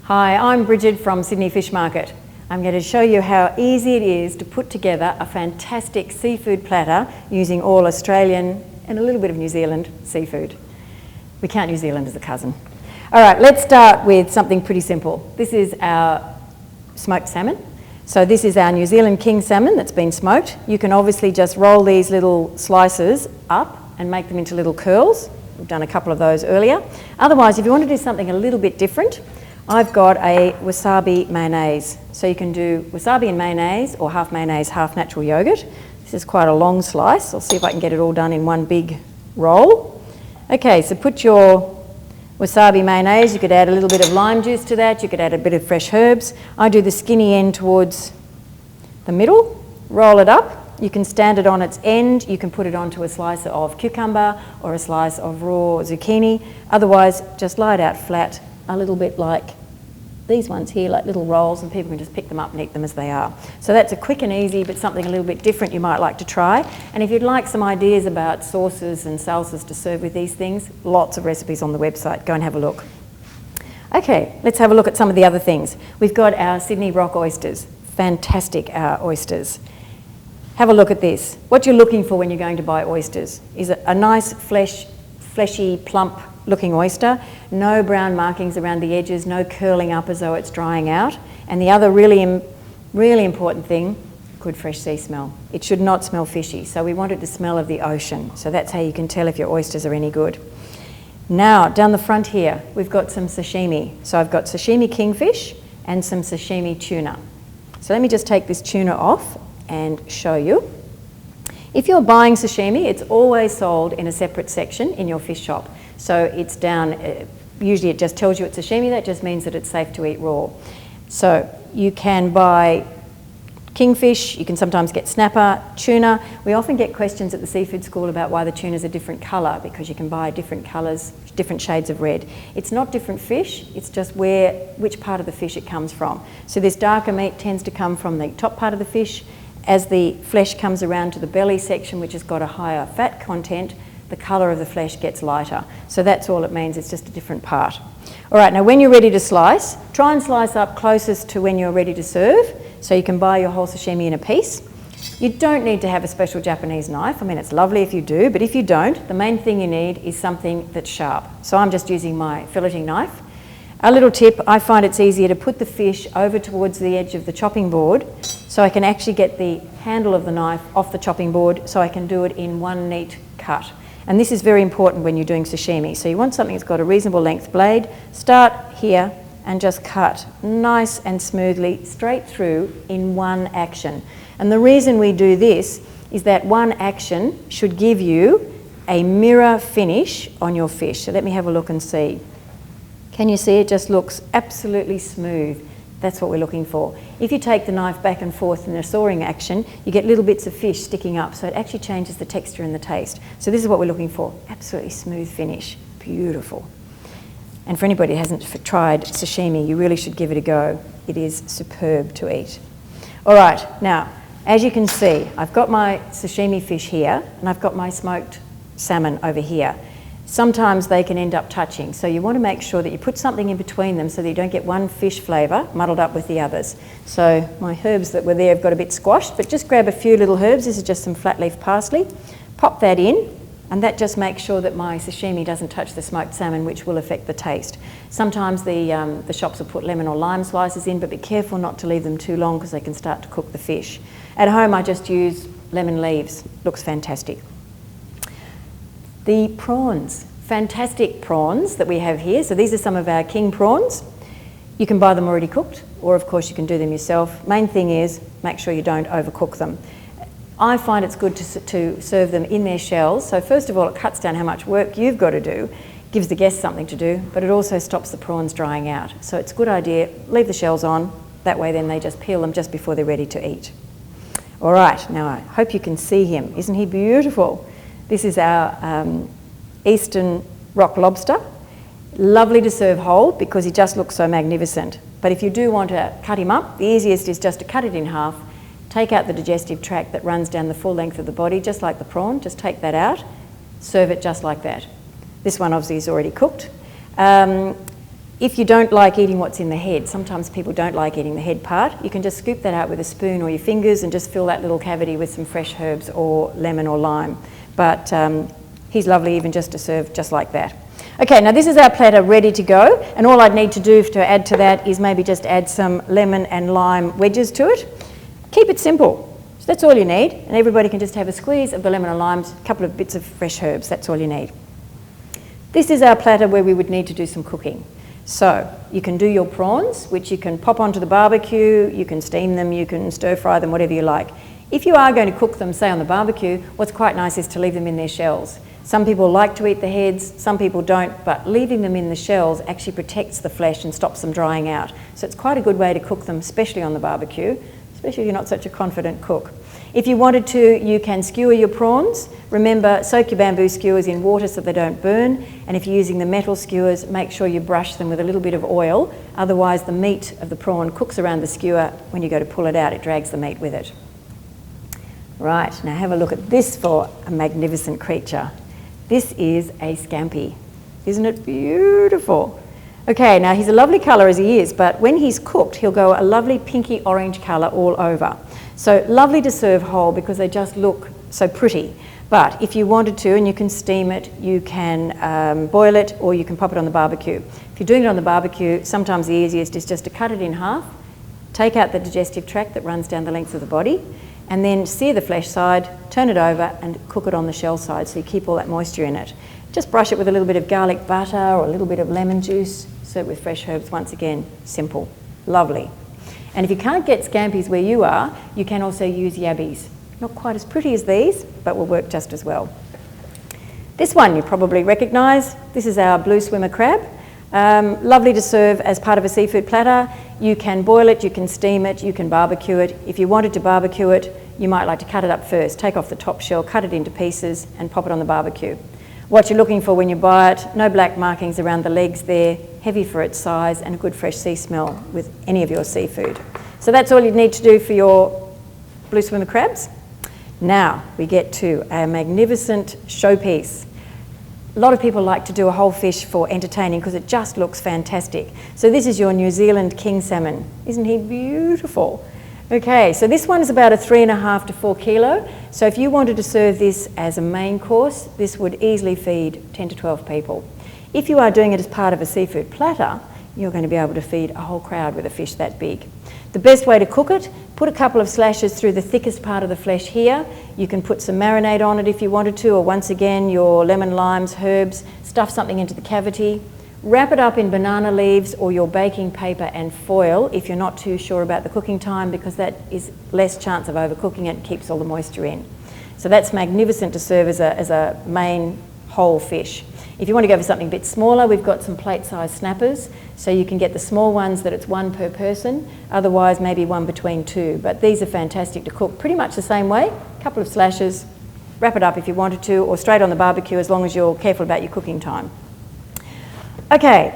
Hi, I'm Bridget from Sydney Fish Market. I'm going to show you how easy it is to put together a fantastic seafood platter using all Australian and a little bit of New Zealand seafood. We count New Zealand as a cousin. All right, let's start with something pretty simple. This is our smoked salmon. So this is our New Zealand king salmon that's been smoked. You can obviously just roll these little slices up and make them into little curls. We've done a couple of those earlier. Otherwise, if you want to do something a little bit different, I've got a wasabi mayonnaise. So you can do wasabi and mayonnaise, or half mayonnaise, half natural yogurt. This is quite a long slice. I'll see if I can get it all done in one big roll. Okay, so put your wasabi mayonnaise. You could add a little bit of lime juice to that. You could add a bit of fresh herbs. I do the skinny end towards the middle. Roll it up. You can stand it on its end. You can put it onto a slice of cucumber or a slice of raw zucchini. Otherwise, just lie it out flat, a little bit like these ones here, like little rolls, and people can just pick them up and eat them as they are. So that's a quick and easy, but something a little bit different you might like to try. And if you'd like some ideas about sauces and salsas to serve with these things, lots of recipes on the website. Go and have a look. Okay, let's have a look at some of the other things. We've got our Sydney rock oysters. Fantastic, our oysters. Have a look at this. What you're looking for when you're going to buy oysters is a nice, fleshy, plump looking oyster, no brown markings around the edges, no curling up as though it's drying out. And the other really important thing, good fresh sea smell. It should not smell fishy, so we want it to smell of the ocean. So that's how you can tell if your oysters are any good. Now, down the front here, we've got some sashimi. So I've got sashimi kingfish and some sashimi tuna. So let me just take this tuna off and show you. If you're buying sashimi, it's always sold in a separate section in your fish shop. So it's down, usually it just tells you it's sashimi. That just means that it's safe to eat raw. So you can buy kingfish, you can sometimes get snapper, tuna. We often get questions at the seafood school about why the tuna's a different colour, because you can buy different colours, different shades of red. It's not different fish, it's just which part of the fish it comes from. So this darker meat tends to come from the top part of the fish. As the flesh comes around to the belly section, which has got a higher fat content, the colour of the flesh gets lighter. So that's all it means, it's just a different part. All right, now when you're ready to slice, try and slice up closest to when you're ready to serve, so you can buy your whole sashimi in a piece. You don't need to have a special Japanese knife. I mean, it's lovely if you do, but if you don't, the main thing you need is something that's sharp. So I'm just using my filleting knife. A little tip, I find it's easier to put the fish over towards the edge of the chopping board so I can actually get the handle of the knife off the chopping board so I can do it in one neat cut. And this is very important when you're doing sashimi. So you want something that's got a reasonable length blade. Start here and just cut nice and smoothly straight through in one action. And the reason we do this is that one action should give you a mirror finish on your fish. So let me have a look and see. Can you see it just looks absolutely smooth? That's what we're looking for. If you take the knife back and forth in a sawing action, you get little bits of fish sticking up, so it actually changes the texture and the taste. So this is what we're looking for, absolutely smooth finish, beautiful. And for anybody who hasn't tried sashimi, you really should give it a go. It is superb to eat. All right, now, as you can see, I've got my sashimi fish here, and I've got my smoked salmon over here. Sometimes they can end up touching, so you want to make sure that you put something in between them so that you don't get one fish flavour muddled up with the others. So my herbs that were there have got a bit squashed, but just grab a few little herbs. This is just some flat leaf parsley. Pop that in, and that just makes sure that my sashimi doesn't touch the smoked salmon, which will affect the taste. Sometimes the shops will put lemon or lime slices in, but be careful not to leave them too long because they can start to cook the fish. At home I just use lemon leaves. Looks fantastic. The prawns, fantastic prawns that we have here. So these are some of our king prawns. You can buy them already cooked, or of course you can do them yourself. Main thing is make sure you don't overcook them. I find it's good to serve them in their shells. So first of all, it cuts down how much work you've got to do, gives the guests something to do, but it also stops the prawns drying out. So it's a good idea, leave the shells on, that way then they just peel them just before they're ready to eat. All right, now I hope you can see him. Isn't he beautiful? This is our eastern rock lobster. Lovely to serve whole because he just looks so magnificent. But if you do want to cut him up, the easiest is just to cut it in half, take out the digestive tract that runs down the full length of the body, just like the prawn, just take that out, serve it just like that. This one obviously is already cooked. If you don't like eating what's in the head, sometimes people don't like eating the head part, you can just scoop that out with a spoon or your fingers and just fill that little cavity with some fresh herbs or lemon or lime. But he's lovely even just to serve just like that. Okay, now this is our platter ready to go, and all I'd need to do to add to that is maybe just add some lemon and lime wedges to it. Keep it simple. So that's all you need, and everybody can just have a squeeze of the lemon and limes, a couple of bits of fresh herbs, that's all you need. This is our platter where we would need to do some cooking. So you can do your prawns, which you can pop onto the barbecue, you can steam them, you can stir fry them, whatever you like. If you are going to cook them, say on the barbecue, what's quite nice is to leave them in their shells. Some people like to eat the heads, some people don't, but leaving them in the shells actually protects the flesh and stops them drying out. So it's quite a good way to cook them, especially on the barbecue, especially if you're not such a confident cook. If you wanted to, you can skewer your prawns. Remember, soak your bamboo skewers in water so they don't burn, and if you're using the metal skewers, make sure you brush them with a little bit of oil, otherwise the meat of the prawn cooks around the skewer. When you go to pull it out, it drags the meat with it. Right, now have a look at this for a magnificent creature. This is a scampi. Isn't it beautiful? Okay, now he's a lovely colour as he is, but when he's cooked, he'll go a lovely pinky orange colour all over. So lovely to serve whole because they just look so pretty. But if you wanted to, and you can steam it, you can boil it, or you can pop it on the barbecue. If you're doing it on the barbecue, sometimes the easiest is just to cut it in half, take out the digestive tract that runs down the length of the body, and then sear the flesh side, turn it over and cook it on the shell side so you keep all that moisture in it. Just brush it with a little bit of garlic butter or a little bit of lemon juice, serve it with fresh herbs. Once again, simple, lovely. And if you can't get scampis where you are, you can also use yabbies. Not quite as pretty as these, but will work just as well. This one you probably recognise. This is our blue swimmer crab. Lovely to serve as part of a seafood platter. You can boil it, you can steam it, you can barbecue it. If you wanted to barbecue it, you might like to cut it up first, take off the top shell, cut it into pieces and pop it on the barbecue. What you're looking for when you buy it, no black markings around the legs there, heavy for its size and a good fresh sea smell with any of your seafood. So that's all you need to do for your blue swimmer crabs. Now we get to a magnificent showpiece. A lot of people like to do a whole fish for entertaining because it just looks fantastic. So this is your New Zealand king salmon. Isn't he beautiful? Okay, so this one is about a 3.5 to 4 kilo. So if you wanted to serve this as a main course, this would easily feed 10 to 12 people. If you are doing it as part of a seafood platter, you're going to be able to feed a whole crowd with a fish that big. The best way to cook it, put a couple of slashes through the thickest part of the flesh here. You can put some marinade on it if you wanted to, or once again, your lemon, limes, herbs, stuff something into the cavity. Wrap it up in banana leaves or your baking paper and foil if you're not too sure about the cooking time, because that is less chance of overcooking it and keeps all the moisture in. So that's magnificent to serve as a main whole fish. If you want to go for something a bit smaller, we've got some plate-sized snappers, so you can get the small ones that it's one per person, otherwise maybe one between two. But these are fantastic to cook pretty much the same way, a couple of slashes, wrap it up if you wanted to, or straight on the barbecue as long as you're careful about your cooking time. Okay,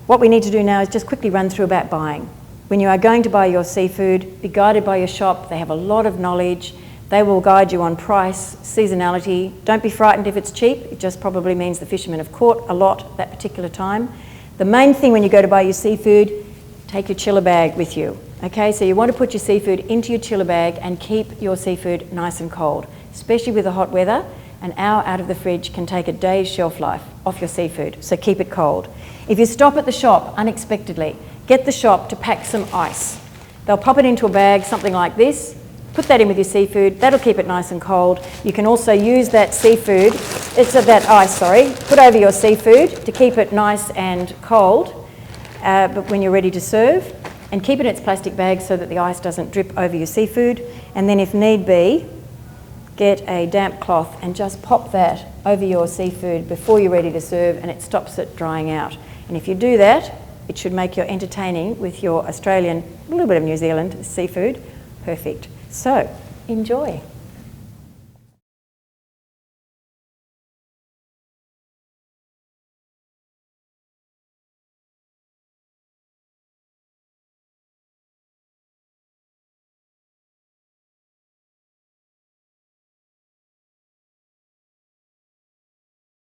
what we need to do now is just quickly run through about buying. When you are going to buy your seafood, be guided by your shop. They have a lot of knowledge. They will guide you on price, seasonality. Don't be frightened if it's cheap. It just probably means the fishermen have caught a lot that particular time. The main thing when you go to buy your seafood, take your chiller bag with you. Okay, so you want to put your seafood into your chiller bag and keep your seafood nice and cold, especially with the hot weather. An hour out of the fridge can take a day's shelf life off your seafood, so keep it cold. If you stop at the shop unexpectedly, get the shop to pack some ice. They'll pop it into a bag, something like this. Put that in with your seafood, that'll keep it nice and cold. You can also use that seafood, that ice, put over your seafood to keep it nice and cold, but when you're ready to serve, and keep it in its plastic bag so that the ice doesn't drip over your seafood. And then if need be, get a damp cloth and just pop that over your seafood before you're ready to serve, and it stops it drying out. And if you do that, it should make your entertaining with your Australian, a little bit of New Zealand seafood, perfect. So, enjoy.